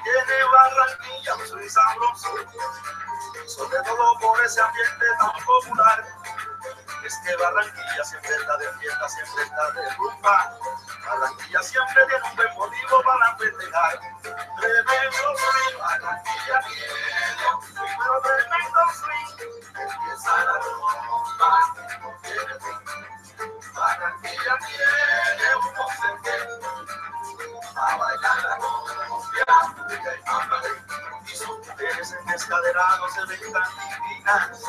Tiene Barranquilla un swing sabroso, sobre todo por ese ambiente tan popular. Es que Barranquilla siempre está de fiesta, siempre está de rumba. Barranquilla siempre tiene un buen motivo para festejar. Tremendo swing, Barranquilla tiene un swing, pero tremendo swing. Empieza la rumba, no tiene fin. Barranquilla tiene un no sé qué, a bailar la cumbia, y sus mujeres encadenados se ven tan divinas,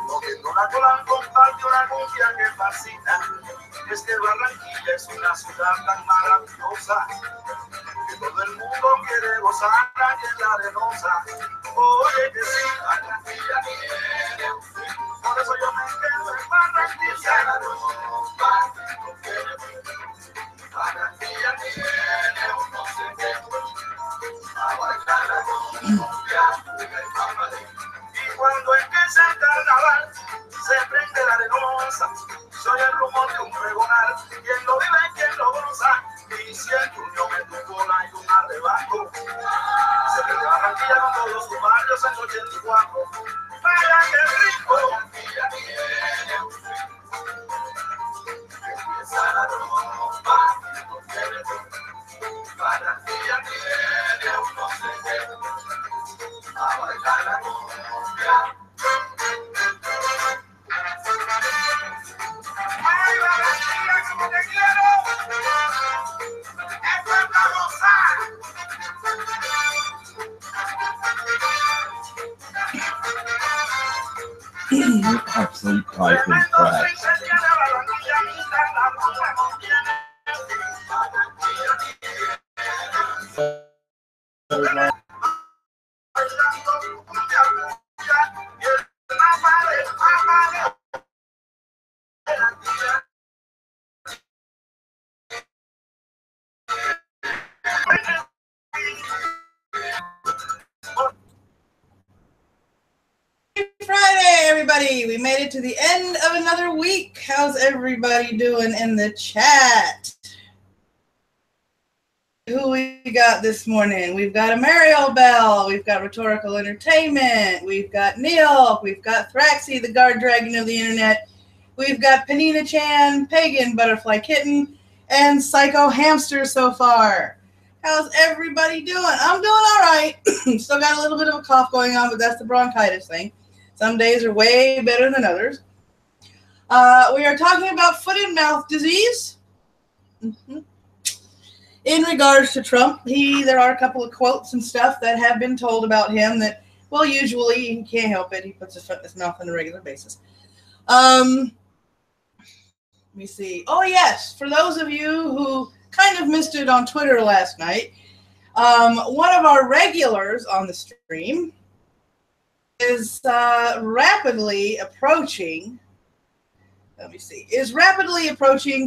moviendo la cola comparte una cumbia que fascina. Es que Barranquilla es una ciudad tan maravillosa que todo el mundo quiere gozar aquí en la arenosa. Oye que sí, Barranquilla tiene un fin, por eso yo me quedo en Barranquilla. La rumba no tiene fin, Barranquilla tiene un no sé qué, a bailar la cumbia, y cuando empieza el carnaval se prende la arenosa, soy el rumor de un pregonar, quien lo vive, quien lo goza, y si el puño me tuvo la y un arrebato, se prende Barranquilla con todos sus barrios en 84, vaya que rico, Barranquilla tiene un fin, empieza la rumba, no tiene fin, Barranquilla tiene un no sé qué, a bailar la cumbia. Ay, Barranquilla, como te quiero, esto es para gozar. Absolute piping crap. Friday, everybody. We made it to the end of another week. How's everybody doing in the chat? Who we got this morning? We've got a Mariel Bell. We've got Rhetorical Entertainment. We've got Neil. We've got Thraxie, the guard dragon of the internet. We've got Panina Chan, Pagan Butterfly Kitten, and Psycho Hamster so far. How's everybody doing? I'm doing all right. Still got a little bit of a cough going on, but that's the bronchitis thing. Some days are way better than others. We are talking about foot and mouth disease. In regards to Trump, there are a couple of quotes and stuff that have been told about him that, well, usually he can't help it. He puts his foot in his mouth on a regular basis. Let me see. Oh, yes. For those of you who kind of missed it on Twitter last night, one of our regulars on the stream is rapidly approaching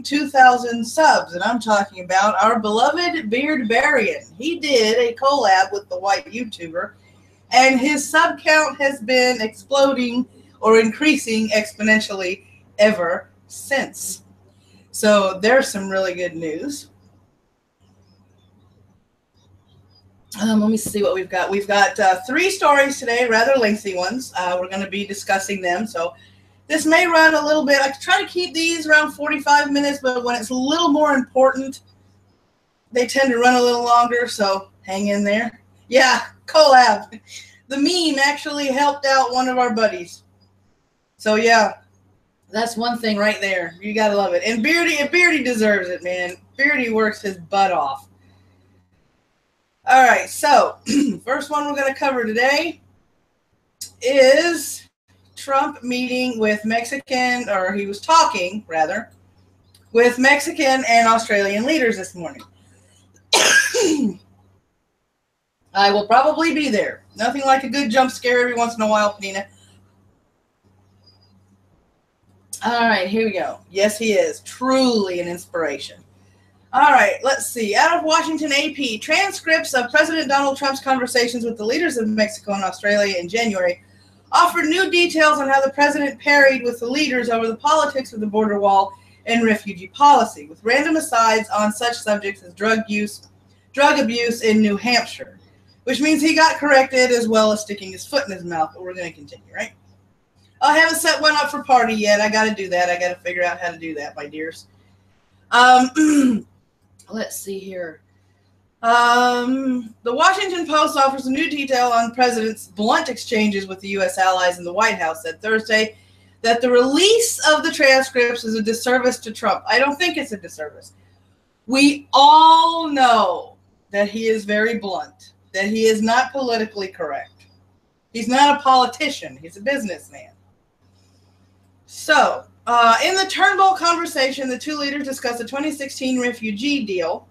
2,000 subs, and I'm talking about our beloved Beardbarian. He did a collab with the white YouTuber, and his sub count has been exploding or increasing exponentially ever since. So there's some really good news. Let me see what we've got. We've got 3 stories today, rather lengthy ones. We're going to be discussing them. So this may run a little bit. I try to keep these around 45 minutes, but when it's a little more important, they tend to run a little longer. So hang in there. Yeah, collab. The meme actually helped out one of our buddies. So yeah, that's one thing right there. You got to love it. And Beardy deserves it, man. Beardy works his butt off. All right, so first one we're going to cover today is Trump meeting with Mexican, or he was talking, rather, with Mexican and Australian leaders this morning. I will probably be there. Nothing like a good jump scare every once in a while, Panina. All right, here we go. Yes, he is truly an inspiration. All right, let's see. Out of Washington AP, transcripts of President Donald Trump's conversations with the leaders of Mexico and Australia in January offered new details on how the president parried with the leaders over the politics of the border wall and refugee policy, with random asides on such subjects as drug abuse in New Hampshire, which means he got corrected as well as sticking his foot in his mouth. But we're going to continue, right? I haven't set one up for party yet. I got to do that. I got to figure out how to do that, my dears. Let's see here. The Washington Post offers a new detail on the president's blunt exchanges with the U.S. allies in the White House said Thursday that the release of the transcripts is a disservice to Trump. I don't think it's a disservice. We all know that he is very blunt, that he is not politically correct. He's not a politician. He's a businessman. So, in the Turnbull conversation, the two leaders discussed the 2016 refugee deal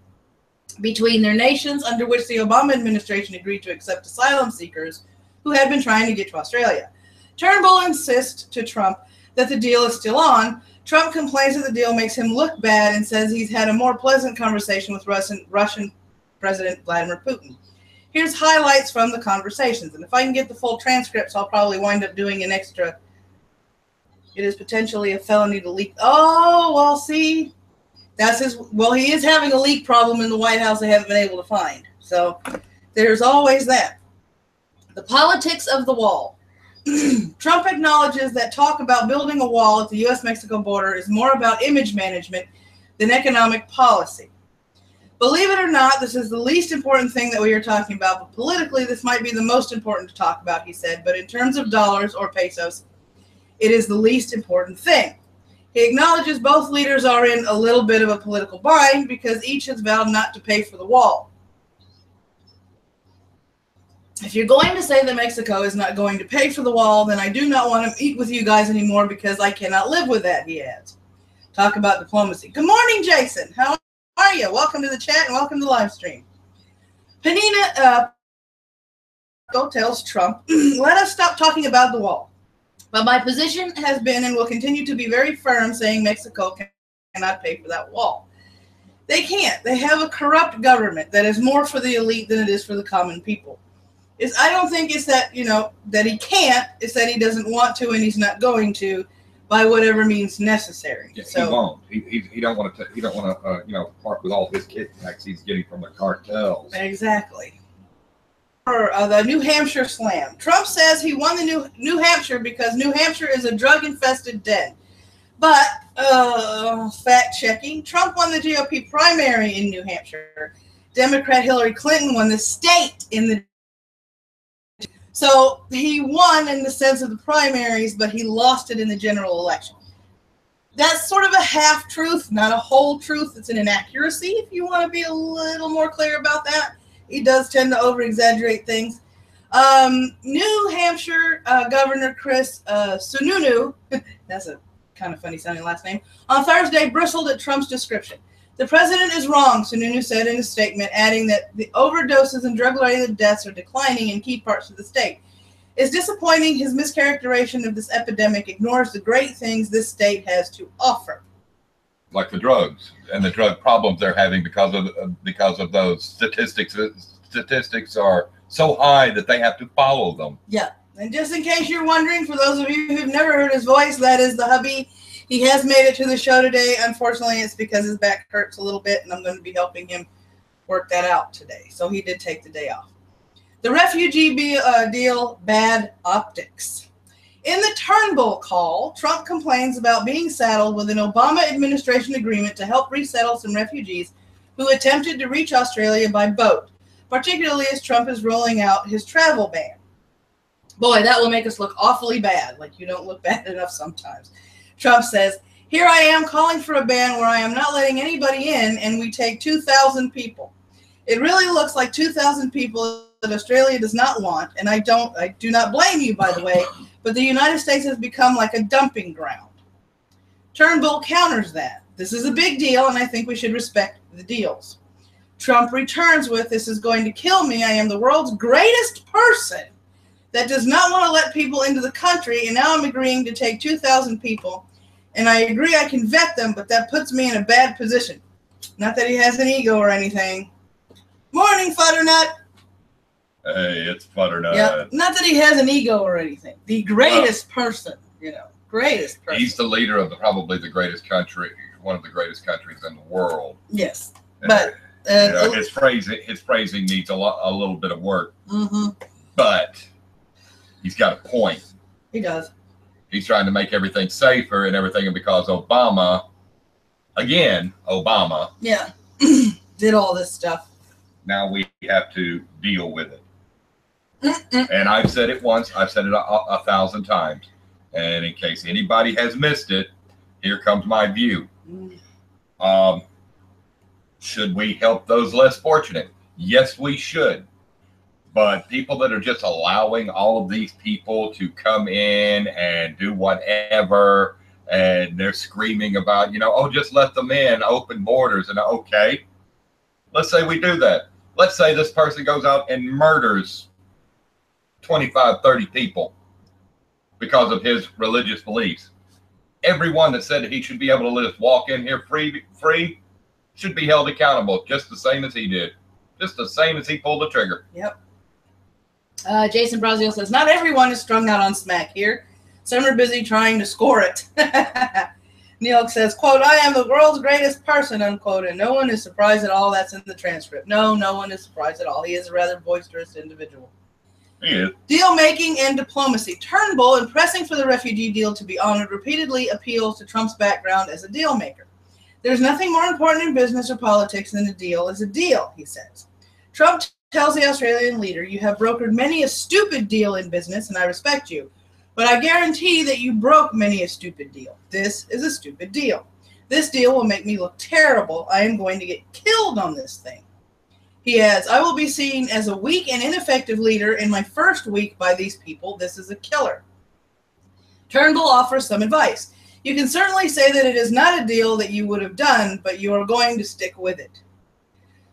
between their nations, under which the Obama administration agreed to accept asylum seekers who had been trying to get to Australia. Turnbull insists to Trump that the deal is still on. Trump complains that the deal makes him look bad and says he's had a more pleasant conversation with Russian President Vladimir Putin. Here's highlights from the conversations. And if I can get the full transcripts, I'll probably wind up doing an extra. It is potentially a felony to leak. Oh, well, see, that's his. Well, he is having a leak problem in the White House they haven't been able to find. So there's always that. The politics of the wall. Trump acknowledges that talk about building a wall at the U.S.-Mexico border is more about image management than economic policy. Believe it or not, this is the least important thing that we are talking about, but politically this might be the most important to talk about, he said. But in terms of dollars or pesos, it is the least important thing. He acknowledges both leaders are in a little bit of a political bind because each has vowed not to pay for the wall. If you're going to say that Mexico is not going to pay for the wall, then I do not want to eat with you guys anymore because I cannot live with that, he adds. Talk about diplomacy. Good morning, Jason. How are you? Welcome to the chat and welcome to the live stream. Panina tells Trump, let us stop talking about the wall. But my position has been and will continue to be very firm, saying Mexico cannot pay for that wall. They can't. They have a corrupt government that is more for the elite than it is for the common people. I don't think it's that, that he can't. It's that he doesn't want to and he's not going to by whatever means necessary. Yeah, so, he won't. He don't want to, part with all his kickbacks he's getting from the cartels. Exactly. The New Hampshire slam. Trump says he won the New Hampshire because New Hampshire is a drug-infested den. But, fact checking, Trump won the GOP primary in New Hampshire. Democrat Hillary Clinton won the state in the. So he won in the sense of the primaries, but he lost it in the general election. That's sort of a half-truth, not a whole truth. It's an inaccuracy, if you want to be a little more clear about that. He does tend to over-exaggerate things. New Hampshire Governor Chris Sununu, that's a kind of funny-sounding last name, on Thursday bristled at Trump's description. The president is wrong, Sununu said in a statement, adding that the overdoses and drug-related deaths are declining in key parts of the state. It's disappointing his mischaracterization of this epidemic ignores the great things this state has to offer. Like the drugs and the drug problems they're having because of those statistics. Statistics are so high that they have to follow them. Yeah, and just in case you're wondering, for those of you who've never heard his voice, that is the hubby. He has made it to the show today. Unfortunately, it's because his back hurts a little bit, and I'm going to be helping him work that out today. So he did take the day off. The refugee deal, bad optics. In the Turnbull call, Trump complains about being saddled with an Obama administration agreement to help resettle some refugees who attempted to reach Australia by boat, particularly as Trump is rolling out his travel ban. Boy, that will make us look awfully bad, like you don't look bad enough sometimes. Trump says, here I am calling for a ban where I am not letting anybody in, and we take 2,000 people. It really looks like 2,000 people that Australia does not want, and I do not blame you, by the way, but the United States has become like a dumping ground. Turnbull counters that. This is a big deal, and I think we should respect the deals. Trump returns with, this is going to kill me. I am the world's greatest person that does not want to let people into the country, and now I'm agreeing to take 2,000 people. And I agree I can vet them, but that puts me in a bad position. Not that he has an ego or anything. Morning, Futternut. Hey, it's Butternut. Yeah, not that he has an ego or anything. The greatest person, greatest person. He's the leader of probably the greatest country, one of the greatest countries in the world. Yes, And, but his phrasing needs a little bit of work. Mm-hmm. But he's got a point. He does. He's trying to make everything safer and everything, and because Obama, yeah, did all this stuff. Now we have to deal with it. And I've said it once, I've said it a 1,000 times. And in case anybody has missed it, here comes my view. Should we help those less fortunate? Yes, we should. But people that are just allowing all of these people to come in and do whatever, and they're screaming about, oh, just let them in, open borders. And okay, let's say we do that. Let's say this person goes out and murders 25, 30 people because of his religious beliefs. Everyone that said that he should be able to just walk in here free should be held accountable, just the same as he did. Just the same as he pulled the trigger. Yep. Jason Brazil says, not everyone is strung out on smack here. Some are busy trying to score it. Neil says, quote, I am the world's greatest person, unquote, and no one is surprised at all. That's in the transcript. No one is surprised at all. He is a rather boisterous individual. He is. Deal making and diplomacy. Turnbull, in pressing for the refugee deal to be honored, repeatedly appeals to Trump's background as a deal maker. There's nothing more important in business or politics than a deal is a deal, he says. Trump tells the Australian leader, you have brokered many a stupid deal in business, and I respect you. But I guarantee that you broke many a stupid deal. This is a stupid deal. This deal will make me look terrible. I am going to get killed on this thing. He adds, I will be seen as a weak and ineffective leader in my first week by these people. This is a killer. Turnbull offers some advice. You can certainly say that it is not a deal that you would have done, but you are going to stick with it.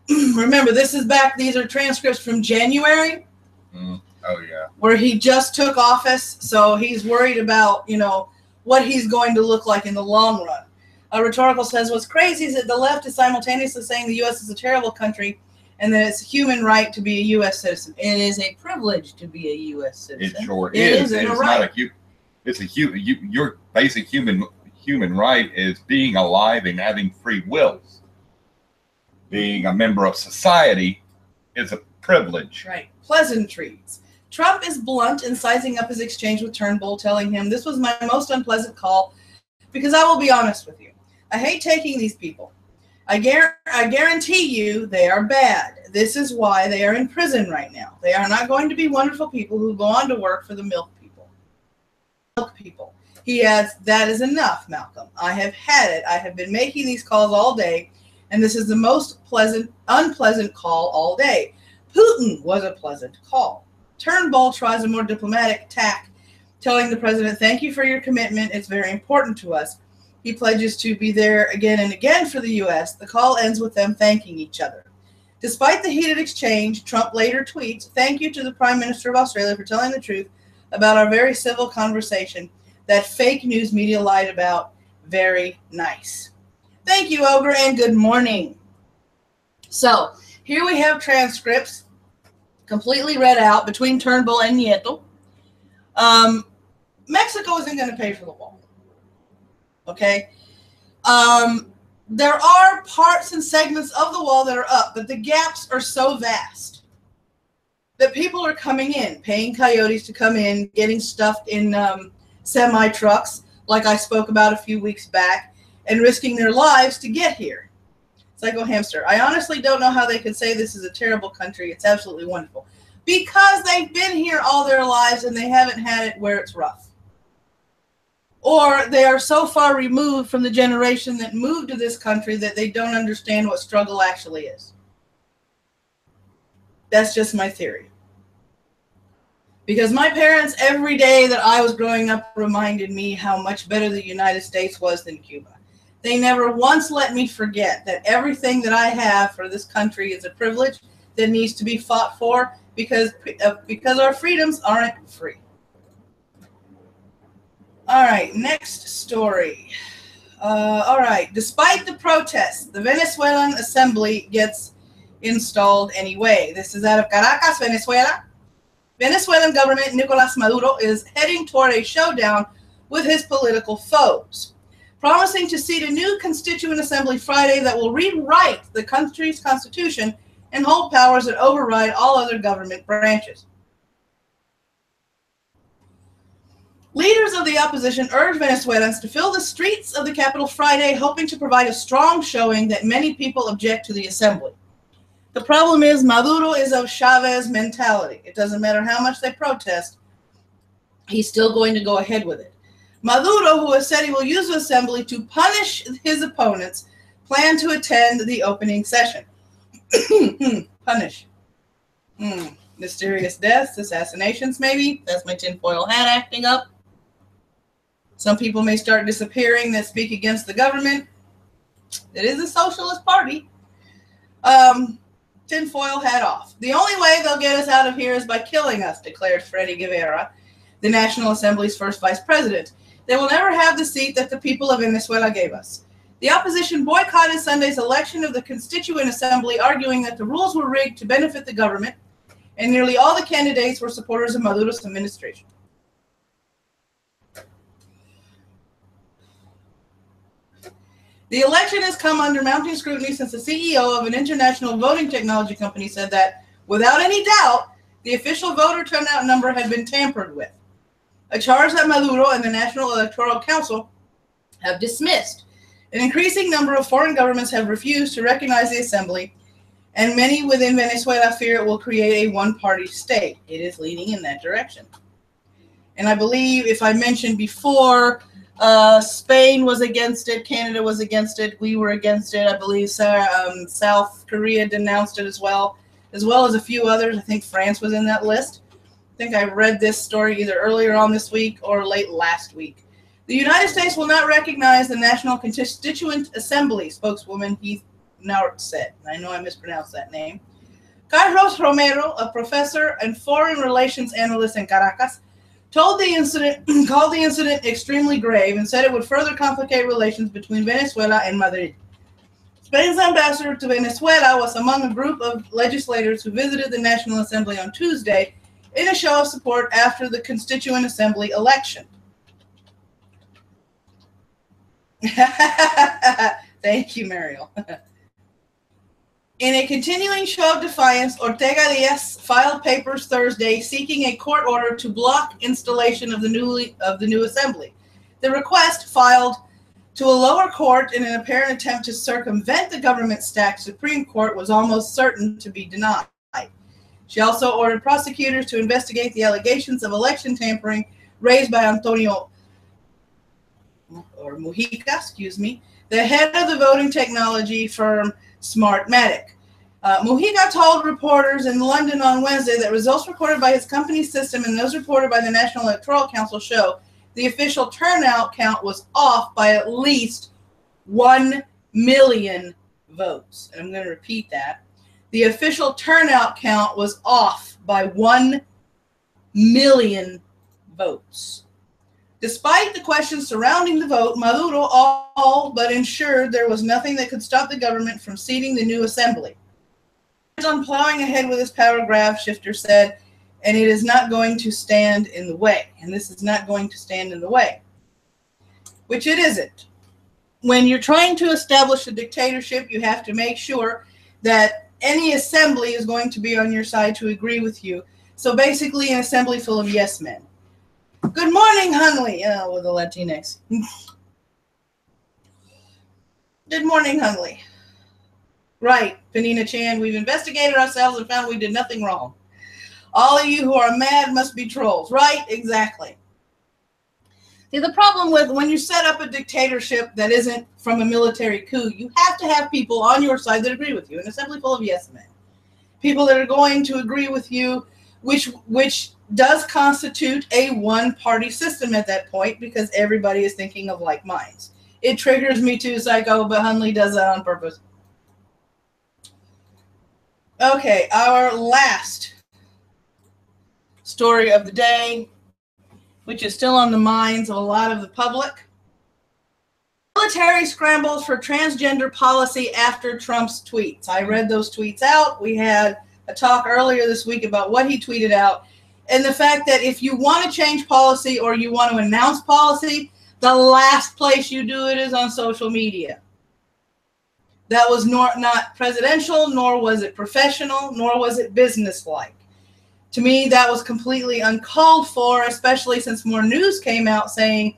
Remember, these are transcripts from January. Oh, yeah. Where he just took office, so he's worried about, what he's going to look like in the long run. Rhetorical says, what's crazy is that the left is simultaneously saying the U.S. is a terrible country and that it's a human right to be a U.S. citizen. It is a privilege to be a U.S. citizen. It sure is. It's right. Your basic human right is being alive and having free will. Being a member of society is a privilege. Right. Pleasantries. Trump is blunt in sizing up his exchange with Turnbull, telling him, this was my most unpleasant call because I will be honest with you. I hate taking these people. I guarantee you they are bad. This is why they are in prison right now. They are not going to be wonderful people who go on to work for the milk people. He adds, that is enough, Malcolm. I have had it. I have been making these calls all day, and this is the most unpleasant call all day. Putin was a pleasant call. Turnbull tries a more diplomatic tack, telling the president, thank you for your commitment. It's very important to us. He pledges to be there again and again for the U.S. The call ends with them thanking each other. Despite the heated exchange, Trump later tweets, thank you to the Prime Minister of Australia for telling the truth about our very civil conversation that fake news media lied about. Very nice. Thank you, Ogre, and good morning. So, here we have transcripts completely read out between Turnbull and Nieto. Mexico isn't going to pay for the wall. Okay? There are parts and segments of the wall that are up, but the gaps are so vast that people are coming in, paying coyotes to come in, getting stuffed in semi-trucks, like I spoke about a few weeks back, and risking their lives to get here. Psycho Hamster, I honestly don't know how they could say this is a terrible country. It's absolutely wonderful. Because they've been here all their lives and they haven't had it where it's rough. Or they are so far removed from the generation that moved to this country that they don't understand what struggle actually is. That's just my theory. Because my parents, every day that I was growing up, reminded me how much better the United States was than Cuba. They never once let me forget that everything that I have for this country is a privilege that needs to be fought for because our freedoms aren't free. All right, next story. All right, despite the protests, the Venezuelan Assembly gets installed anyway. This is out of Caracas, Venezuela. Venezuelan government Nicolás Maduro is heading toward a showdown with his political foes, promising to seat a new constituent assembly Friday that will rewrite the country's constitution and hold powers that override all other government branches. Leaders of the opposition urged Venezuelans to fill the streets of the capital Friday, hoping to provide a strong showing that many people object to the assembly. The problem is Maduro is of Chavez mentality. It doesn't matter how much they protest, he's still going to go ahead with it. Maduro, who has said he will use the assembly to punish his opponents, planned to attend the opening session. Punish. Mysterious deaths, assassinations maybe. That's my tinfoil hat acting up. Some people may start disappearing that speak against the government. It is a socialist party. Tinfoil hat off. The only way they'll get us out of here is by killing us, declared Freddy Guevara, the National Assembly's first vice president. They will never have the seat that the people of Venezuela gave us. The opposition boycotted Sunday's election of the Constituent Assembly, arguing that the rules were rigged to benefit the government, and nearly all the candidates were supporters of Maduro's administration. The election has come under mounting scrutiny since the CEO of an international voting technology company said that, without any doubt, the official voter turnout number had been tampered with, a charge that Maduro and the National Electoral Council have dismissed. An increasing number of foreign governments have refused to recognize the assembly, and many within Venezuela fear it will create a one-party state. It is leaning in that direction. And I believe, if I mentioned before, Spain was against it, Canada was against it, we were against it. I believe South Korea denounced it as well as a few others. I think France was in that list. I think I read this story either earlier on this week or late last week. The United States will not recognize the National Constituent Assembly, spokeswoman Heath Naurt said. I know I mispronounced that name. Carlos Romero, a professor and foreign relations analyst in Caracas, called the incident extremely grave and said it would further complicate relations between Venezuela and Madrid. Spain's ambassador to Venezuela was among a group of legislators who visited the National Assembly on Tuesday in a show of support after the Constituent Assembly election. Thank you, Mariel. In a continuing show of defiance, Ortega Diaz filed papers Thursday seeking a court order to block installation of the new assembly. The request, filed to a lower court in an apparent attempt to circumvent the government-stacked Supreme Court, was almost certain to be denied. She also ordered prosecutors to investigate the allegations of election tampering raised by Mujica, the head of the voting technology firm Smartmatic. Mujica told reporters in London on Wednesday that results recorded by his company's system and those reported by the National Electoral Council show the official turnout count was off by at least 1 million votes. And I'm going to repeat that. The official turnout count was off by 1 million votes. Despite the questions surrounding the vote, Maduro all but ensured there was nothing that could stop the government from seating the new assembly. He is on plowing ahead with his power grab, Shifter said, and it is not going to stand in the way. And this is not going to stand in the way, which it isn't. When you're trying to establish a dictatorship, you have to make sure that any assembly is going to be on your side to agree with you. So basically an assembly full of yes men. Good morning, Hunley. With the Latinx. Good morning, Hunley. Right, Panina Chan. We've investigated ourselves and found we did nothing wrong. All of you who are mad must be trolls. Right? Exactly. See, the problem with when you set up a dictatorship that isn't from a military coup, you have to have people on your side that agree with you. An assembly full of yes men. People that are going to agree with you, which does constitute a one-party system at that point because everybody is thinking of like minds. It triggers me too, Psycho, but Hunley does that on purpose. Okay, our last story of the day. which is still on the minds of a lot of the public. Military scrambles for transgender policy after Trump's tweets. I read those tweets out. We had a talk earlier this week about what he tweeted out, and the fact that if you want to change policy or you want to announce policy, the last place you do it is on social media. That was not presidential, nor was it professional, nor was it businesslike. To me, that was completely uncalled for, especially since more news came out saying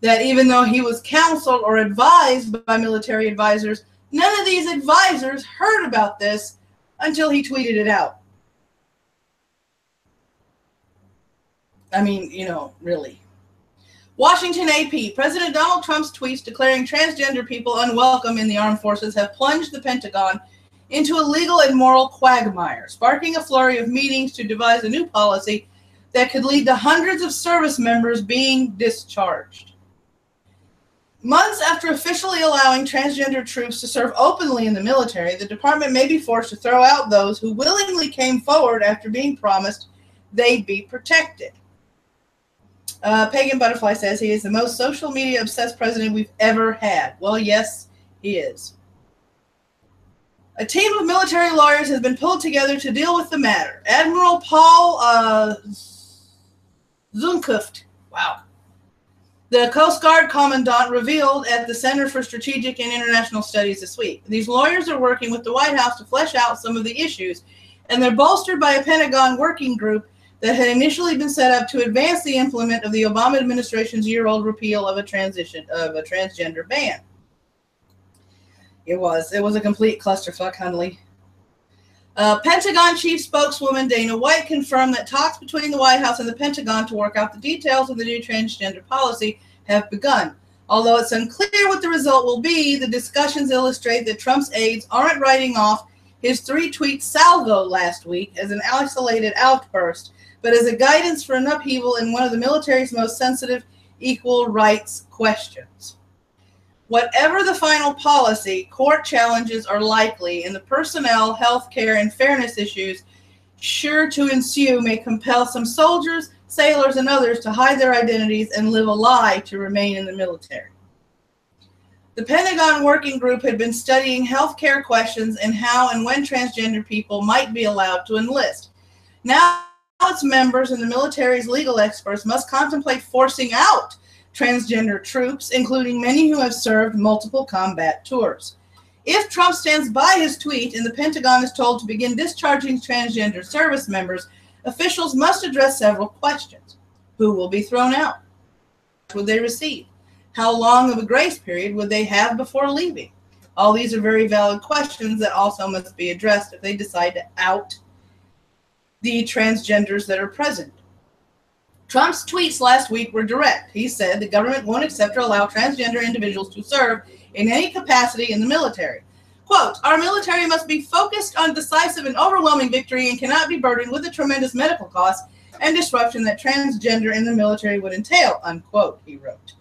that even though he was counseled or advised by military advisors, none of these advisors heard about this until he tweeted it out. I mean, you know, really. Washington AP, President Donald Trump's tweets declaring transgender people unwelcome in the armed forces have plunged the Pentagon into a legal and moral quagmire, sparking a flurry of meetings to devise a new policy that could lead to hundreds of service members being discharged. Months after officially allowing transgender troops to serve openly in the military, the department may be forced to throw out those who willingly came forward after being promised they'd be protected. Pagan Butterfly says he is the most social media obsessed president we've ever had. Well, yes, he is. A team of military lawyers has been pulled together to deal with the matter. Admiral Paul Zunkuft, wow, the Coast Guard Commandant, revealed at the Center for Strategic and International Studies this week. These lawyers are working with the White House to flesh out some of the issues, and they're bolstered by a Pentagon working group that had initially been set up to advance the implement of the Obama administration's year-old repeal of a transgender ban. It was a complete clusterfuck, Hundley. Pentagon chief spokeswoman Dana White confirmed that talks between the White House and the Pentagon to work out the details of the new transgender policy have begun. Although it's unclear what the result will be, the discussions illustrate that Trump's aides aren't writing off his 3-tweet salvo last week as an isolated outburst, but as a guidance for an upheaval in one of the military's most sensitive equal rights questions. Whatever the final policy, court challenges are likely, and the personnel, health care, and fairness issues sure to ensue may compel some soldiers, sailors, and others to hide their identities and live a lie to remain in the military. The Pentagon Working Group had been studying health care questions and how and when transgender people might be allowed to enlist. Now its members and the military's legal experts must contemplate forcing out transgender troops, including many who have served multiple combat tours. If Trump stands by his tweet and the Pentagon is told to begin discharging transgender service members, officials must address several questions. Who will be thrown out? What would they receive? How long of a grace period would they have before leaving? All these are very valid questions that also must be addressed if they decide to out the transgenders that are present. Trump's tweets last week were direct. He said the government won't accept or allow transgender individuals to serve in any capacity in the military. Quote, our military must be focused on decisive and overwhelming victory and cannot be burdened with the tremendous medical costs and disruption that transgender in the military would entail, unquote, he wrote.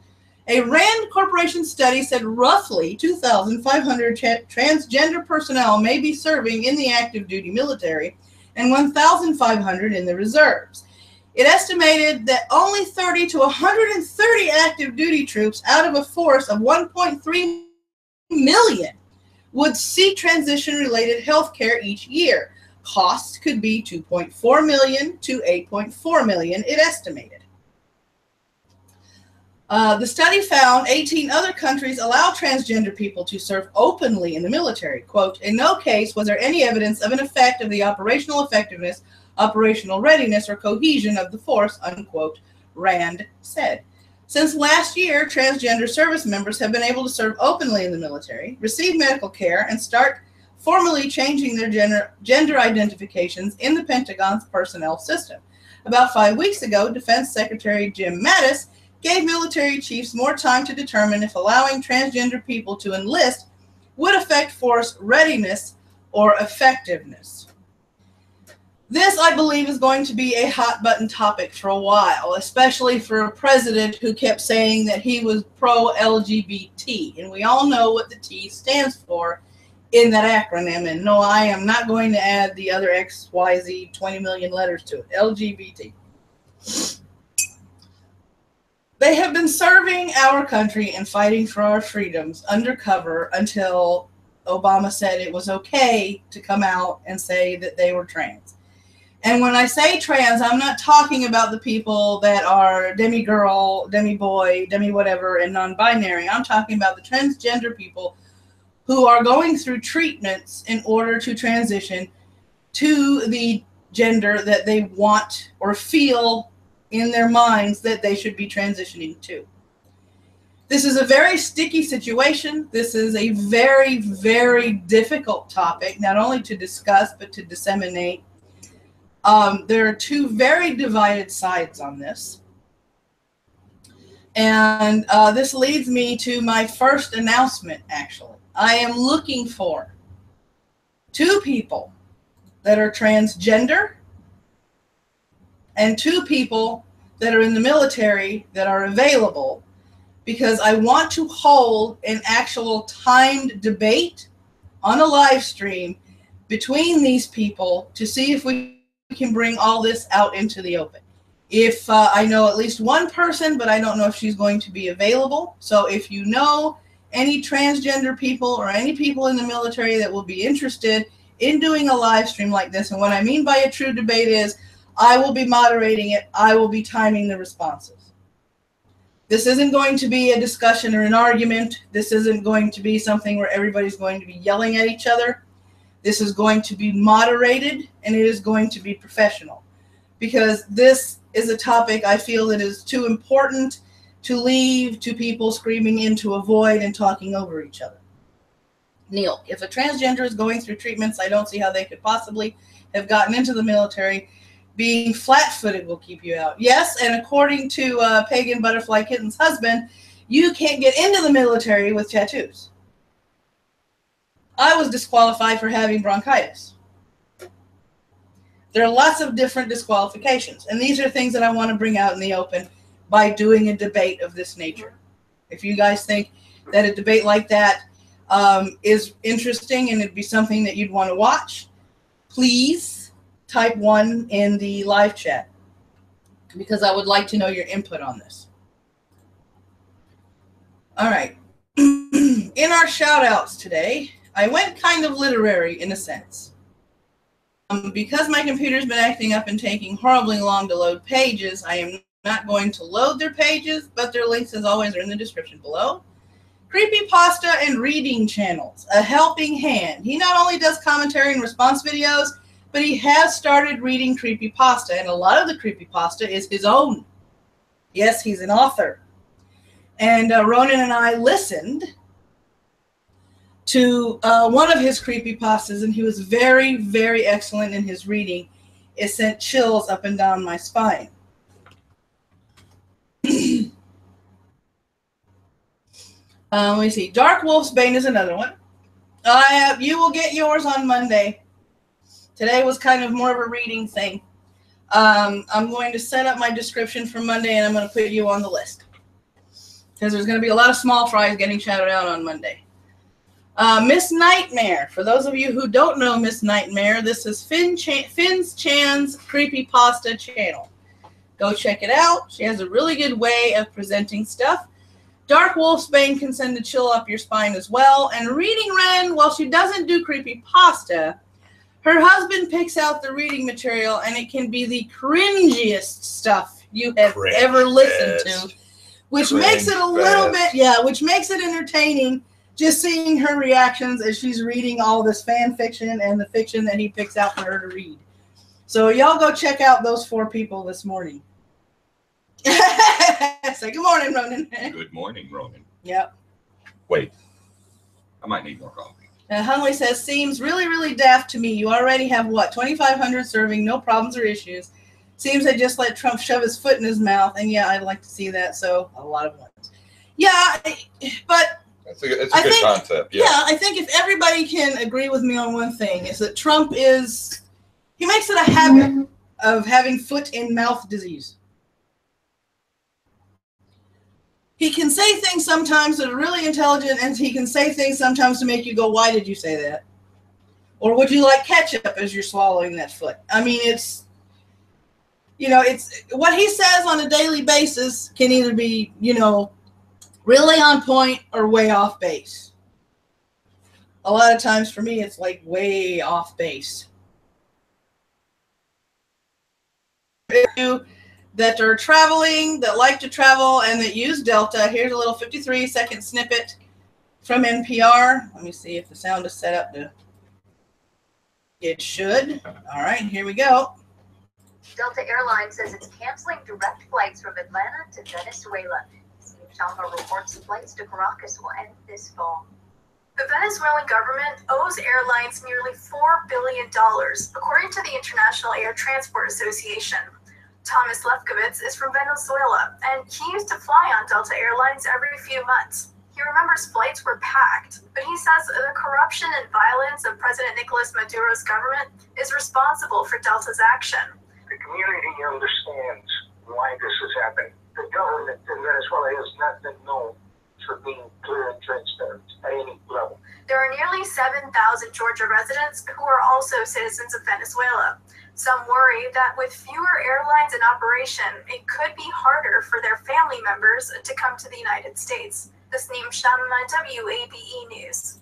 A Rand Corporation study said roughly 2,500 transgender personnel may be serving in the active duty military and 1,500 in the reserves. It estimated that only 30 to 130 active duty troops out of a force of 1.3 million would see transition-related health care each year. Costs could be $2.4 million to $8.4 million, it estimated. The study found 18 other countries allow transgender people to serve openly in the military. Quote, in no case was there any evidence of an effect of the operational effectiveness, operational readiness, or cohesion of the force, unquote, Rand said. Since last year, transgender service members have been able to serve openly in the military, receive medical care, and start formally changing their gender identifications in the Pentagon's personnel system. About 5 weeks ago, Defense Secretary Jim Mattis gave military chiefs more time to determine if allowing transgender people to enlist would affect force readiness or effectiveness. This, I believe, is going to be a hot-button topic for a while, especially for a president who kept saying that he was pro-LGBT. And we all know what the T stands for in that acronym. And no, I am not going to add the other XYZ 20 million letters to it. LGBT. They have been serving our country and fighting for our freedoms undercover until Obama said it was okay to come out and say that they were trans. And when I say trans, I'm not talking about the people that are demi-girl, demi-boy, demi-whatever, and non-binary. I'm talking about the transgender people who are going through treatments in order to transition to the gender that they want or feel in their minds that they should be transitioning to. This is a very sticky situation. This is a very, very difficult topic, not only to discuss, but to disseminate. There are two very divided sides on this. And this leads me to my first announcement, actually. I am looking for 2 people that are transgender and 2 people that are in the military that are available, because I want to hold an actual timed debate on a live stream between these people to see if we can bring all this out into the open. If I know at least one person, but I don't know if she's going to be available. So if you know any transgender people or any people in the military that will be interested in doing a live stream like this, and what I mean by a true debate is I will be moderating it. I will be timing the responses. This isn't going to be a discussion or an argument. This isn't going to be something where everybody's going to be yelling at each other. This is going to be moderated, and it is going to be professional, because this is a topic I feel that is too important to leave to people screaming into a void and talking over each other. Neil, if a transgender is going through treatments, I don't see how they could possibly have gotten into the military. Being flat-footed will keep you out. Yes, and according to Pagan Butterfly Kitten's husband, you can't get into the military with tattoos. I was disqualified for having bronchitis. There are lots of different disqualifications, and these are things that I want to bring out in the open by doing a debate of this nature. If you guys think that a debate like that is interesting and it'd be something that you'd want to watch, please type 1 in the live chat, because I would like to know your input on this. All right. In our shout outs today, I went kind of literary in a sense. Because my computer's been acting up and taking horribly long to load pages, I am not going to load their pages, but their links, as always, are in the description below. Creepypasta and reading channels, a helping hand. He not only does commentary and response videos, but he has started reading creepypasta, and a lot of the creepypasta is his own. Yes, he's an author. And Ronan and I listened to one of his creepypastas, and he was very, very excellent in his reading. It sent chills up and down my spine. Let me see. Dark Wolf's Bane is another one. You will get yours on Monday. Today was kind of more of a reading thing. I'm going to set up my description for Monday, and I'm going to put you on the list, because there's going to be a lot of small fries getting shouted out on Monday. Miss Nightmare. For those of you who don't know Miss Nightmare, this is Fin's Chan's Creepypasta channel. Go check it out. She has a really good way of presenting stuff. Dark Wolf's Bane can send a chill up your spine as well. And Reading Wren, while she doesn't do creepypasta, her husband picks out the reading material, and it can be the cringiest stuff you have ever listened to, which makes it a little bit, which makes it entertaining just seeing her reactions as she's reading all this fan fiction and the fiction that he picks out for her to read. So y'all go check out those 4 people this morning. Say good morning, Ronan. Good morning, Ronan. Yep. Wait, I might need more coffee. Hunley says, seems really, really daft to me. You already have, what, 2,500 serving, no problems or issues. Seems they just let Trump shove his foot in his mouth. And, yeah, I'd like to see that. So, a lot of ones. Yeah, but it's a good concept. Yeah. I think if everybody can agree with me on one thing, is that Trump he makes it a habit of having foot-in-mouth disease. He can say things sometimes that are really intelligent, and he can say things sometimes to make you go, why did you say that? Or would you like ketchup as you're swallowing that foot? I mean, you know, it's what he says on a daily basis can either be, you know, really on point or way off base. A lot of times for me, it's like way off base. That are traveling, that like to travel, and that use Delta. Here's a little 53-second snippet from NPR. Let me see if the sound is set up to. It should. All right, here we go. Delta Airlines says it's canceling direct flights from Atlanta to Venezuela. Shalma reports flights to Caracas will end this fall. The Venezuelan government owes airlines nearly $4 billion, according to the International Air Transport Association. Thomas Lefkowitz is from Venezuela, and he used to fly on Delta Airlines every few months. He remembers flights were packed, but he says the corruption and violence of President Nicolas Maduro's government is responsible for Delta's action. The community understands why this is happening. The government in Venezuela has not been known for being clear and transparent at any level. There are nearly 7,000 Georgia residents who are also citizens of Venezuela. Some worry that with fewer airlines in operation, it could be harder for their family members to come to the United States. This name WABE News.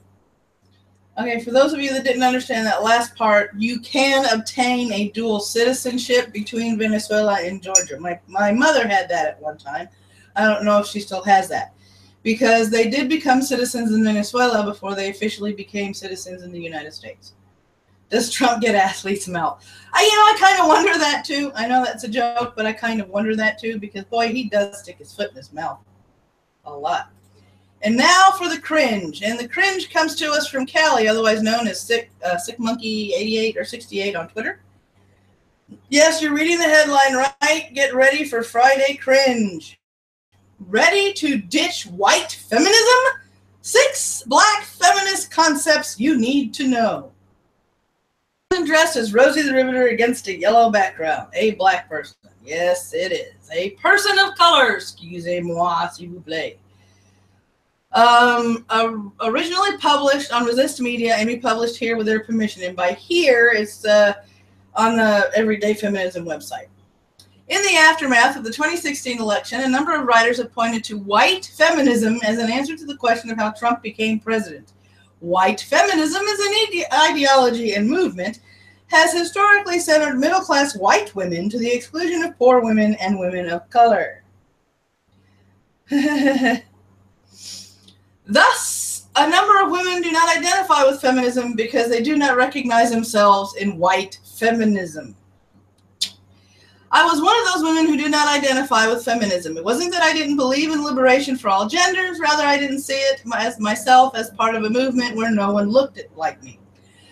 Okay, for those of you that didn't understand that last part, you can obtain a dual citizenship between Venezuela and Georgia. My mother had that at one time. I don't know if she still has that, because they did become citizens in Venezuela before they officially became citizens in the United States. Does Trump get athletes' mouth? I kind of wonder that too. I know that's a joke, but I kind of wonder that too, because boy, he does stick his foot in his mouth a lot. And now for the cringe. And the cringe comes to us from Callie, otherwise known as Sick Monkey 88 or 68 on Twitter. Yes, you're reading the headline right. Get ready for Friday cringe. Ready to ditch white feminism? 6 black feminist concepts you need to know. Dressed as Rosie the Riveter against a yellow background. A black person. Yes, it is. A person of color. Excusez-moi, s'il vous plaît. Originally published on Resist Media and republished here with their permission. And by here, it's on the Everyday Feminism website. In the aftermath of the 2016 election, a number of writers have pointed to white feminism as an answer to the question of how Trump became president. White feminism is an ideology and movement has historically centered middle-class white women to the exclusion of poor women and women of color. Thus, a number of women do not identify with feminism because they do not recognize themselves in white feminism. I was one of those women who did not identify with feminism. It wasn't that I didn't believe in liberation for all genders. Rather, I didn't see it as myself as part of a movement where no one looked at like me.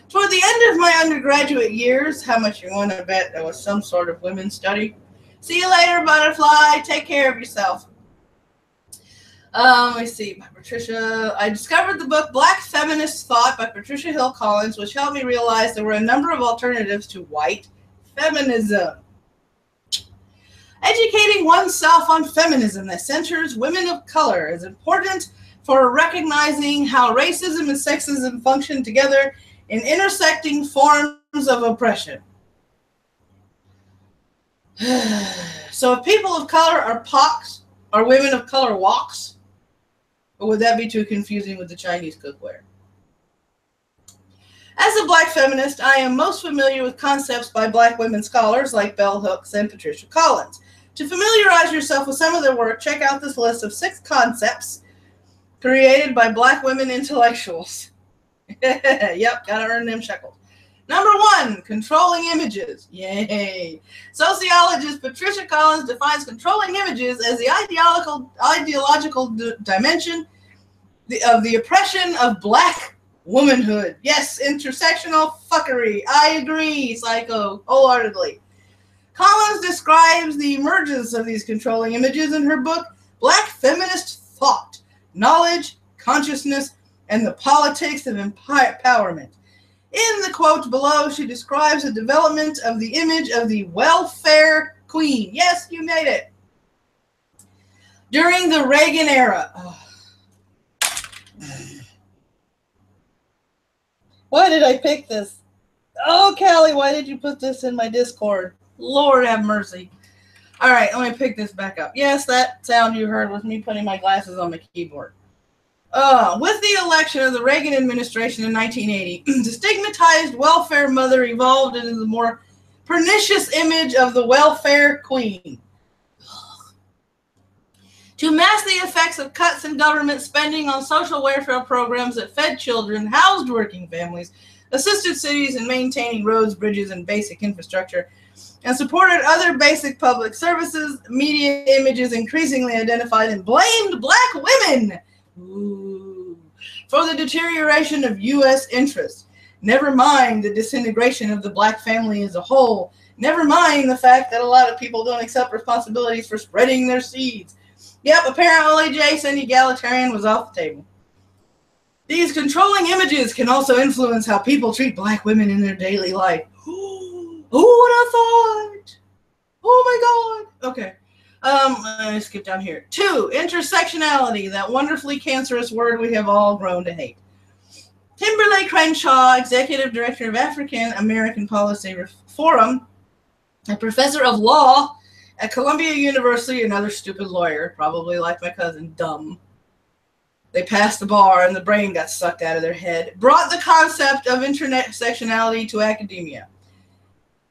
Toward the end of my undergraduate years, how much you want to bet there was some sort of women's study? See you later, butterfly. Take care of yourself. Let me see, by Patricia. I discovered the book Black Feminist Thought by Patricia Hill Collins, which helped me realize there were a number of alternatives to white feminism. Educating oneself on feminism that centers women of color is important for recognizing how racism and sexism function together in intersecting forms of oppression. So if people of color are pox, are women of color woks? Or would that be too confusing with the Chinese cookware? As a black feminist, I am most familiar with concepts by black women scholars like Bell Hooks and Patricia Collins. To familiarize yourself with some of their work, check out this list of 6 concepts created by black women intellectuals. Yep, gotta earn them shekels. Number 1, controlling images. Yay. Sociologist Patricia Collins defines controlling images as the ideological dimension of the oppression of black womanhood. Yes, intersectional fuckery. I agree, psycho, wholeheartedly. Collins describes the emergence of these controlling images in her book, Black Feminist Thought, Knowledge, Consciousness, and the Politics of Empowerment. In the quote below, she describes the development of the image of the welfare queen. Yes, you made it. During the Reagan era. Oh. Why did I pick this? Oh, Callie, why did you put this in my Discord? Lord have mercy. All right, let me pick this back up. Yes, that sound you heard was me putting my glasses on my keyboard. With the election of the Reagan administration in 1980, the stigmatized welfare mother evolved into the more pernicious image of the welfare queen. To mask the effects of cuts in government spending on social welfare programs that fed children, housed working families, assisted cities in maintaining roads, bridges, and basic infrastructure, and supported other basic public services, media images increasingly identified and blamed black women for the deterioration of U.S. interests. Never mind the disintegration of the black family as a whole. Never mind the fact that a lot of people don't accept responsibilities for spreading their seeds. Yep, apparently Jason Egalitarian was off the table. These controlling images can also influence how people treat black women in their daily life. Who would have thought? Oh my God. Okay. Let me skip down here. 2, intersectionality, that wonderfully cancerous word we have all grown to hate. Kimberly Crenshaw, Executive Director of African American Policy Forum, a professor of law at Columbia University, another stupid lawyer, probably like my cousin, dumb. They passed the bar and the brain got sucked out of their head, brought the concept of intersectionality to academia.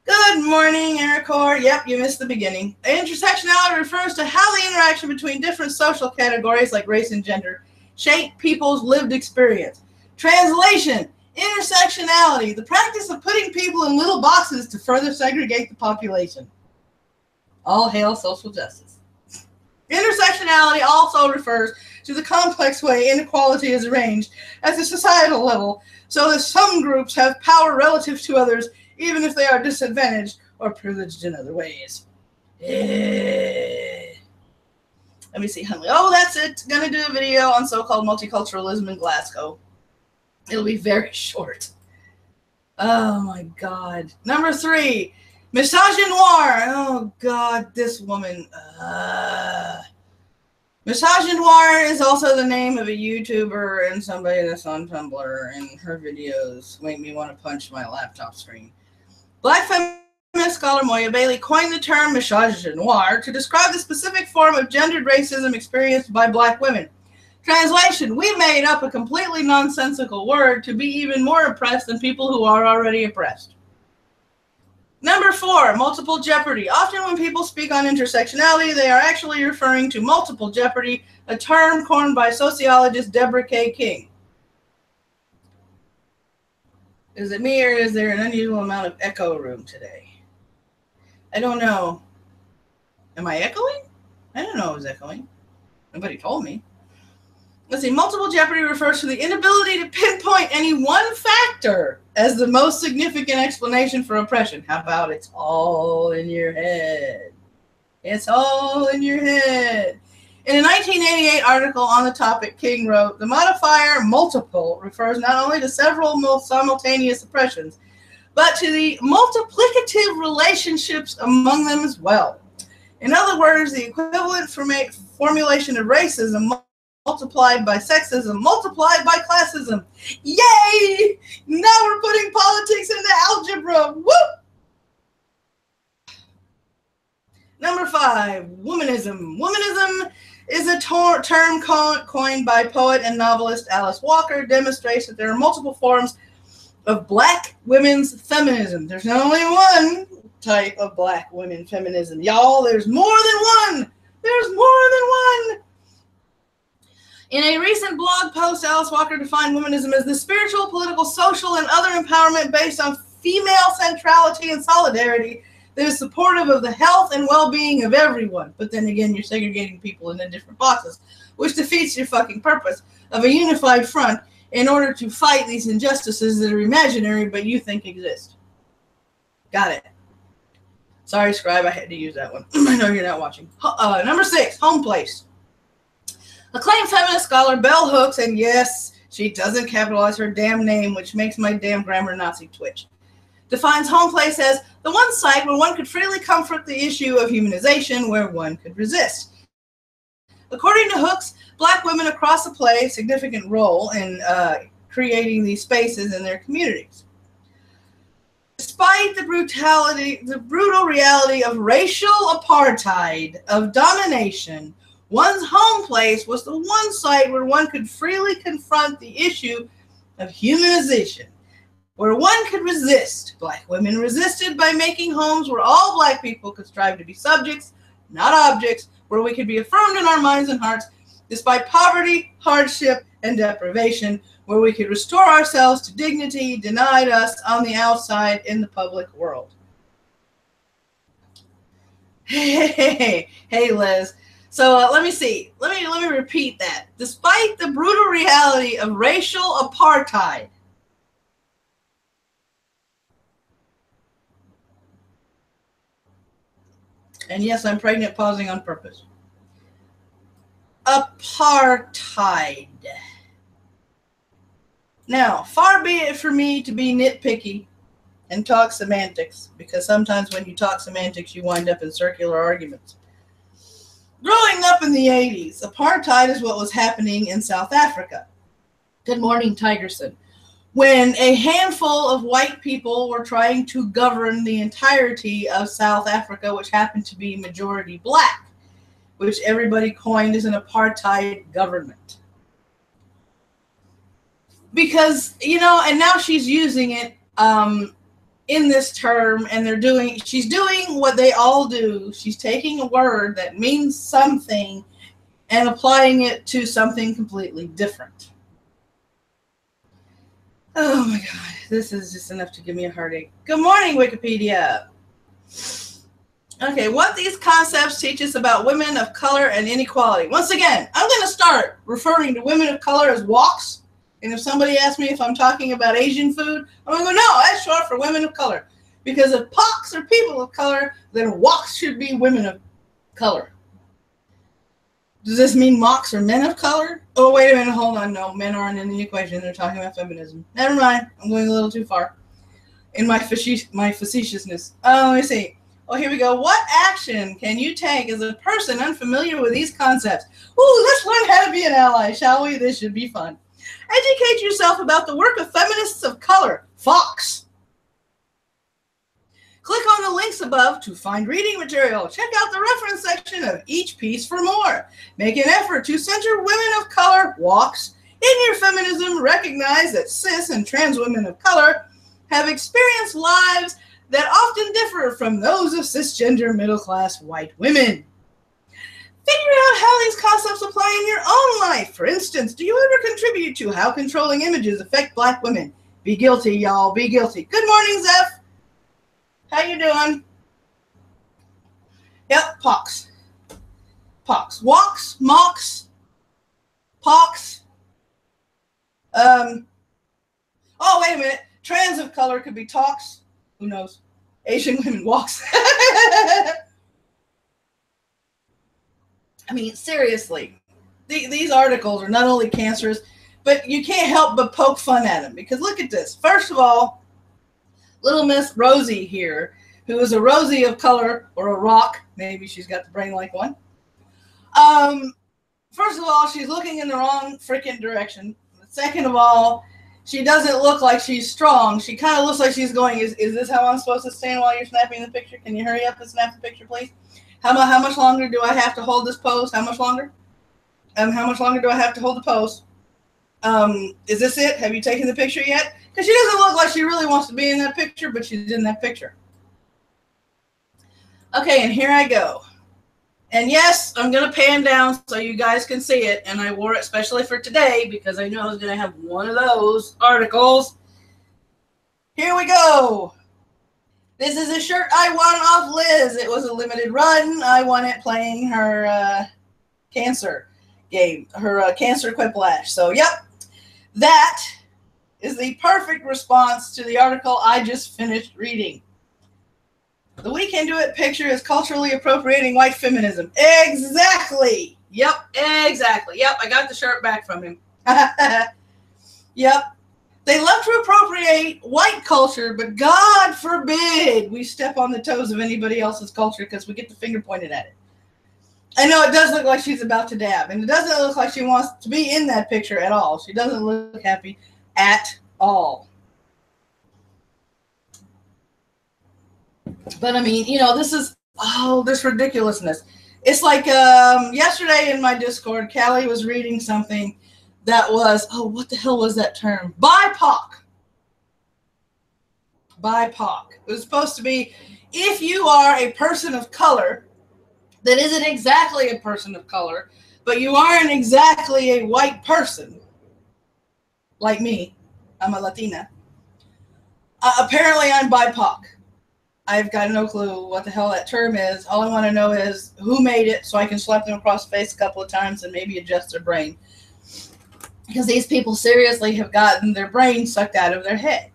Good morning, Ericor. Yep, you missed the beginning. Intersectionality refers to how the interaction between different social categories like race and gender shape people's lived experience. Translation, intersectionality, the practice of putting people in little boxes to further segregate the population. All hail social justice. Intersectionality also refers to the complex way inequality is arranged at the societal level so that some groups have power relative to others even if they are disadvantaged or privileged in other ways. Let me see, Huntley. Oh, that's it. Gonna do a video on so-called multiculturalism in Glasgow. It'll be very short. Oh, my God. Number 3, misogynoir. Oh, God, this woman. Misogynoir is also the name of a YouTuber and somebody that's on Tumblr, and her videos make me want to punch my laptop screen. Black feminist scholar Moya Bailey coined the term misogynoir to describe the specific form of gendered racism experienced by black women. Translation, we made up a completely nonsensical word to be even more oppressed than people who are already oppressed. Number 4, multiple jeopardy. Often when people speak on intersectionality, they are actually referring to multiple jeopardy, a term coined by sociologist Deborah K. King. Is it me or is there an unusual amount of echo room today? I don't know. Am I echoing? I don't know I was echoing. Nobody told me. Let's see. Multiple jeopardy refers to the inability to pinpoint any one factor as the most significant explanation for oppression. How about it's all in your head? It's all in your head. In a 1988 article on the topic, King wrote, the modifier multiple refers not only to several simultaneous oppressions, but to the multiplicative relationships among them as well. In other words, the equivalent formulation of racism multiplied by sexism, multiplied by classism. Yay! Now we're putting politics into algebra. Woo! Number 5, womanism. Womanism is a term coined by poet and novelist Alice Walker, demonstrates that there are multiple forms of black women's feminism. There's not only one type of black women feminism. Y'all, there's more than one. There's more than one. In a recent blog post, Alice Walker defined womanism as the spiritual, political, social, and other empowerment based on female centrality and solidarity that is supportive of the health and well-being of everyone. But then again, you're segregating people into different boxes, which defeats your fucking purpose of a unified front in order to fight these injustices that are imaginary but you think exist. Got it. Sorry, Scribe, I had to use that one. I know you're not watching. Number 6, home place. Acclaimed feminist scholar Bell Hooks, and yes, she doesn't capitalize her damn name, which makes my damn grammar Nazi twitch, defines home place as the one site where one could freely comfort the issue of humanization, where one could resist. According to Hooks, black women across the play a significant role in creating these spaces in their communities. Despite the brutal reality of racial apartheid, of domination, one's home place was the one site where one could freely confront the issue of humanization, where one could resist. Black women resisted by making homes where all Black people could strive to be subjects, not objects, where we could be affirmed in our minds and hearts, despite poverty, hardship, and deprivation, where we could restore ourselves to dignity denied us on the outside in the public world. Hey, Liz. So let me see. Let me repeat that. Despite the brutal reality of racial apartheid, and yes, I'm pregnant pausing on purpose. Apartheid. Now, far be it for me to be nitpicky and talk semantics, because sometimes when you talk semantics, you wind up in circular arguments. Growing up in the 80s, apartheid is what was happening in South Africa. Good morning, Tigerson. When a handful of white people were trying to govern the entirety of South Africa, which happened to be majority Black, which everybody coined as an apartheid government. Because, you know, and now she's using it in this term, and she's doing what they all do. She's taking a word that means something and applying it to something completely different. Oh my God, this is just enough to give me a heartache. Good morning, Wikipedia. Okay, what these concepts teach us about women of color and inequality. Once again, I'm going to start referring to women of color as woks. And if somebody asks me if I'm talking about Asian food, I'm going to go, no, that's short for women of color. Because if poks are people of color, then woks should be women of color. Does this mean moks are men of color? Oh, wait a minute, hold on. No, men aren't in the equation. They're talking about feminism. Never mind. I'm going a little too far in my facetiousness. Let me see. Oh, here we go. What action can you take as a person unfamiliar with these concepts? Ooh, let's learn how to be an ally, shall we? This should be fun. Educate yourself about the work of feminists of color, Fox. Click on the links above to find reading material. Check out the reference section of each piece for more. Make an effort to center women of color, woks. In your feminism, recognize that cis and trans women of color have experienced lives that often differ from those of cisgender middle-class white women. Figure out how these concepts apply in your own life. For instance, do you ever contribute to how controlling images affect Black women? Be guilty, y'all. Be guilty. Good morning, Zeph. How you doing? Yep, pox. Pox. Woks, moks, pox. Oh, wait a minute. Trans of color could be tox. Who knows? Asian women woks. I mean, seriously, these articles are not only cancerous, but you can't help but poke fun at them. Because look at this. First of all, little Miss Rosie here, who is a Rosie of color, or a rock. Maybe she's got the brain like one. First of all, she's looking in the wrong freaking direction. Second of all, she doesn't look like she's strong. She kind of looks like she's going, is this how I'm supposed to stand while you're snapping the picture? Can you hurry up and snap the picture, please? How much longer do I have to hold this pose? How much longer? How much longer do I have to hold the pose? Is this it? Have you taken the picture yet? Because she doesn't look like she really wants to be in that picture, but she's in that picture. Okay, and here I go. And yes, I'm going to pan down so you guys can see it. And I wore it especially for today because I knew I was going to have one of those articles. Here we go. This is a shirt I won off Liz. It was a limited run. I won it playing her cancer game, her cancer quiplash. So, yep, that is the perfect response to the article I just finished reading. The We Can Do It picture is culturally appropriating white feminism. Exactly. Yep, exactly. Yep, I got the shirt back from him. Yep. They love to appropriate white culture, but God forbid we step on the toes of anybody else's culture because we get the finger pointed at it. I know it does look like she's about to dab, and it doesn't look like she wants to be in that picture at all. She doesn't look happy at all. But I mean, you know, this is, oh, this ridiculousness. It's like yesterday in my Discord, Callie was reading something that was, oh, what the hell was that term? BIPOC. BIPOC. It was supposed to be, if you are a person of color that isn't exactly a person of color, but you aren't exactly a white person, like me, I'm a Latina. Apparently I'm BIPOC. I've got no clue what the hell that term is. All I want to know is who made it so I can slap them across the face a couple of times and maybe adjust their brain. Because these people seriously have gotten their brain sucked out of their head.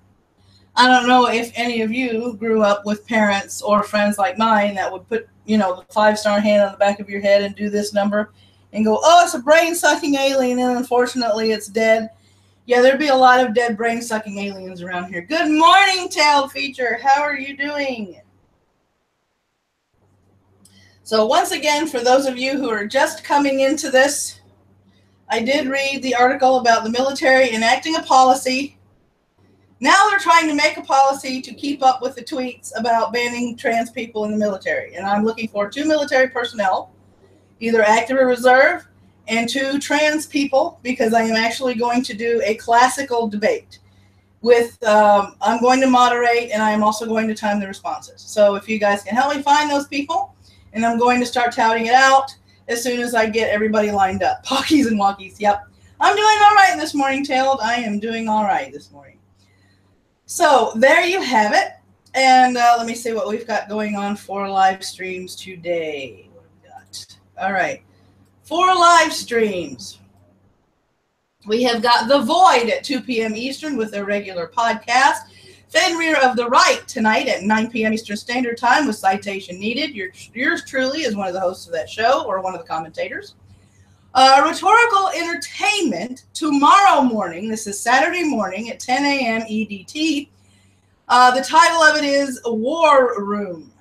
I don't know if any of you grew up with parents or friends like mine that would put, you know, the 5-star hand on the back of your head and do this number and go, oh, it's a brain-sucking alien, and unfortunately it's dead. Yeah, there'd be a lot of dead brain-sucking aliens around here. Good morning, Tail Feature. How are you doing? So once again, for those of you who are just coming into this, I did read the article about the military enacting a policy. Now they're trying to make a policy to keep up with the tweets about banning trans people in the military. And I'm looking for 2 military personnel, either active or reserve, and 2 trans people, because I am actually going to do a classical debate with, I'm going to moderate, and I am also going to time the responses. So if you guys can help me find those people, and I'm going to start touting it out as soon as I get everybody lined up. Pockies and walkies, yep. I'm doing all right this morning, Tailed. I am doing all right this morning. So there you have it. And let me see what we've got going on for live streams today. What have we got? All right. For live streams, we have got The Void at 2 p.m. Eastern with their regular podcast. Fenrir of the Right tonight at 9 p.m. Eastern Standard Time with Citation Needed. Yours truly is one of the hosts of that show, or one of the commentators. Rhetorical Entertainment tomorrow morning. This is Saturday morning at 10 a.m. EDT. The title of it is War Room.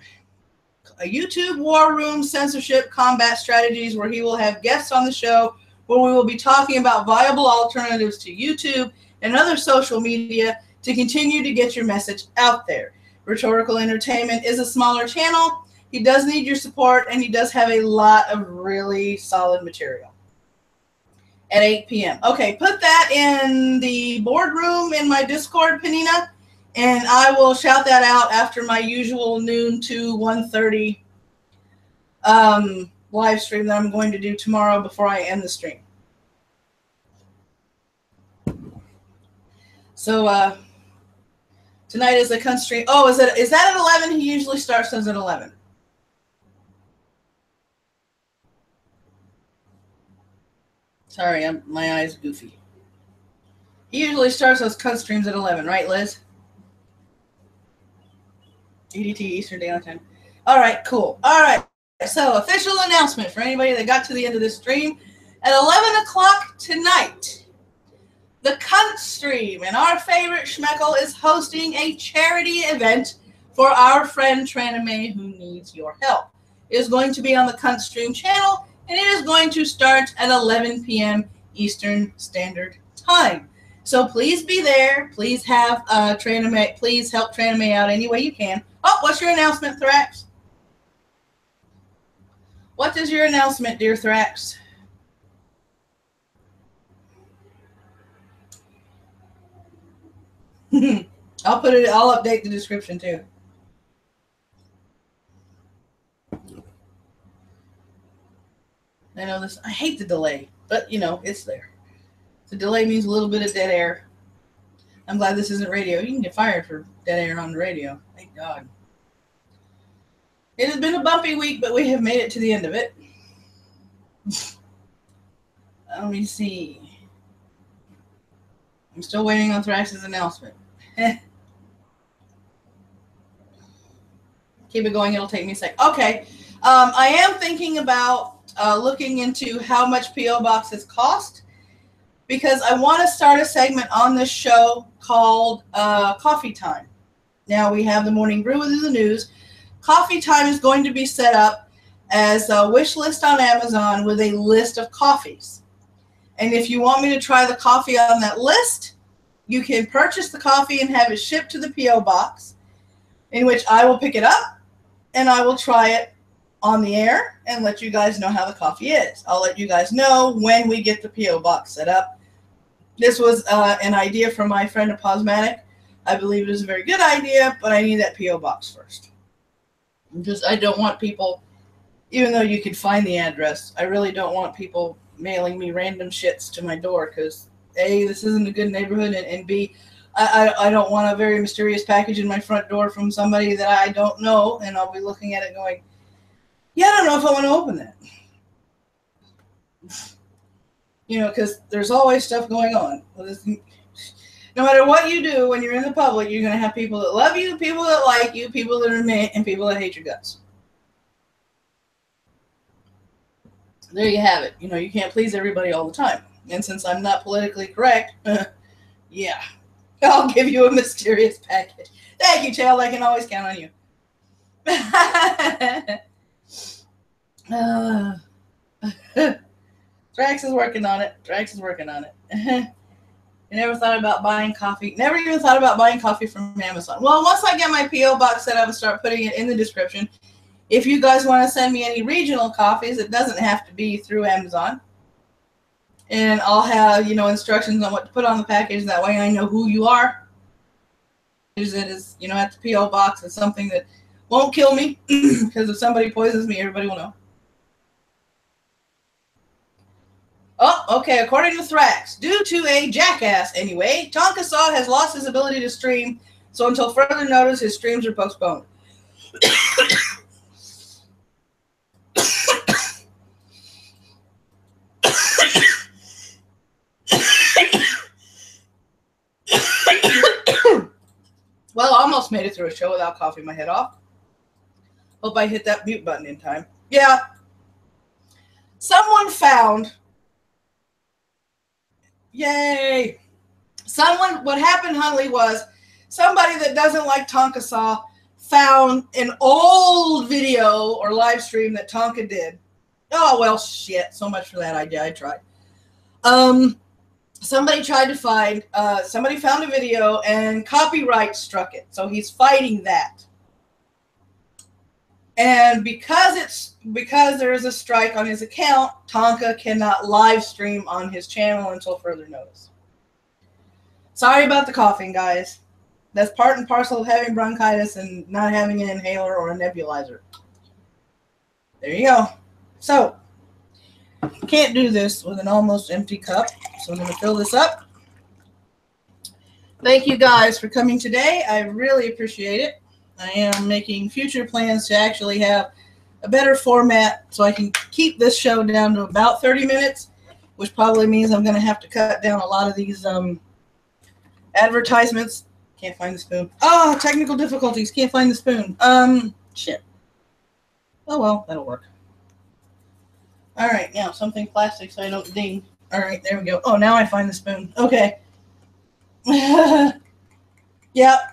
A YouTube War Room Censorship Combat Strategies, where he will have guests on the show, where we will be talking about viable alternatives to YouTube and other social media to continue to get your message out there. Rhetorical Entertainment is a smaller channel. He does need your support, and he does have a lot of really solid material. At 8 p.m. Okay, put that in the boardroom in my Discord, Panina, and I will shout that out after my usual noon to 1:30 live stream that I'm going to do tomorrow before I end the stream. So tonight is the Cunstream. Oh, is that at 11? He usually starts those at 11. Sorry, my eyes goofy. He usually starts those Cunstreams at 11, right, Liz? EDT Eastern Daylight Time. All right, cool. All right. So, official announcement for anybody that got to the end of this stream. At 11 o'clock tonight, the Cunstream and our favorite Schmeckle is hosting a charity event for our friend Tranime who needs your help. It is going to be on the Cunstream channel, and it is going to start at 11 p.m. Eastern Standard Time. So please be there. Please have Tranime. Please help Tranime out any way you can. Oh, what's your announcement, Thrax? What is your announcement, dear Thrax? I'll update the description too. I know this. I hate the delay, but you know, it's there. The delay means a little bit of dead air. I'm glad this isn't radio. You can get fired for dead air on the radio. Thank God. It has been a bumpy week, but we have made it to the end of it. Let me see. I'm still waiting on Thrax's announcement. Keep it going. It'll take me a sec. Okay. I am thinking about looking into how much P.O. boxes cost, because I want to start a segment on this show called Coffee Time. Now we have the Morning Brew with the news. Coffee Time is going to be set up as a wish list on Amazon with a list of coffees. And if you want me to try the coffee on that list, you can purchase the coffee and have it shipped to the P.O. box, in which I will pick it up and I will try it on the air and let you guys know how the coffee is. I'll let you guys know when we get the P.O. box set up. This was an idea from my friend Aposmatic. I believe it is a very good idea, but I need that P.O. box first. I don't want people, even though you could find the address, I really don't want people mailing me random shits to my door because A, this isn't a good neighborhood, and B, I don't want a very mysterious package in my front door from somebody that I don't know, and I'll be looking at it going, yeah, I don't know if I want to open that. You know, because there's always stuff going on. No matter what you do when you're in the public, you're going to have people that love you, people that like you, people that are mean, and people that hate your guts. There you have it. You know, you can't please everybody all the time. And since I'm not politically correct, yeah, I'll give you a mysterious package. Thank you, Tail. I can always count on you. Drax is working on it. Drax is working on it. I never thought about buying coffee. Never even thought about buying coffee from Amazon. Well, once I get my P.O. box set up and start putting it in the description, if you guys want to send me any regional coffees, it doesn't have to be through Amazon. And I'll have, you know, instructions on what to put on the package. That way I know who you are. It is, you know, at the P.O. box. It's something that won't kill me because if somebody poisons me, everybody will know. Oh, okay. According to Thrax, due to a jackass anyway, Tonka Saw has lost his ability to stream, so until further notice, his streams are postponed. Well, I almost made it through a show without coughing my head off. Hope I hit that mute button in time. Yeah. Someone found... Yay! What happened, Hunley, was somebody that doesn't like Tonka Saw found an old video or live stream that Tonka did. Oh, well, shit. So much for that idea. I tried. Somebody tried to find, somebody found a video and copyright struck it. So he's fighting that. And because there is a strike on his account, Tonka cannot live stream on his channel until further notice. Sorry about the coughing, guys. That's part and parcel of having bronchitis and not having an inhaler or a nebulizer. There you go. So, can't do this with an almost empty cup, so I'm going to fill this up. Thank you guys for coming today. I really appreciate it. I am making future plans to actually have a better format so I can keep this show down to about 30 minutes, which probably means I'm going to have to cut down a lot of these advertisements. Can't find the spoon. Oh, technical difficulties. Can't find the spoon. Shit. Oh, well, that'll work. All right, now something plastic so I don't ding. All right, there we go. Oh, now I find the spoon. Okay. Yeah,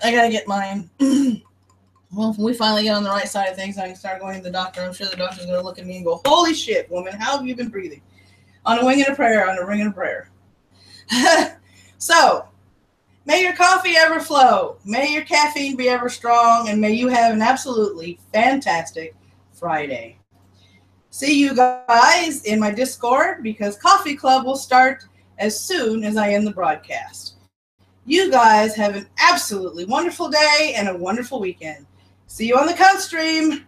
I got to get mine. Well, if we finally get on the right side of things, I can start going to the doctor. I'm sure the doctor's going to look at me and go, holy shit, woman, how have you been breathing? On a wing and a prayer, on a ring and a prayer. So, may your coffee ever flow. May your caffeine be ever strong. And may you have an absolutely fantastic Friday. See you guys in my Discord because Coffee Club will start as soon as I end the broadcast. You guys have an absolutely wonderful day and a wonderful weekend. See you on the Cunstream.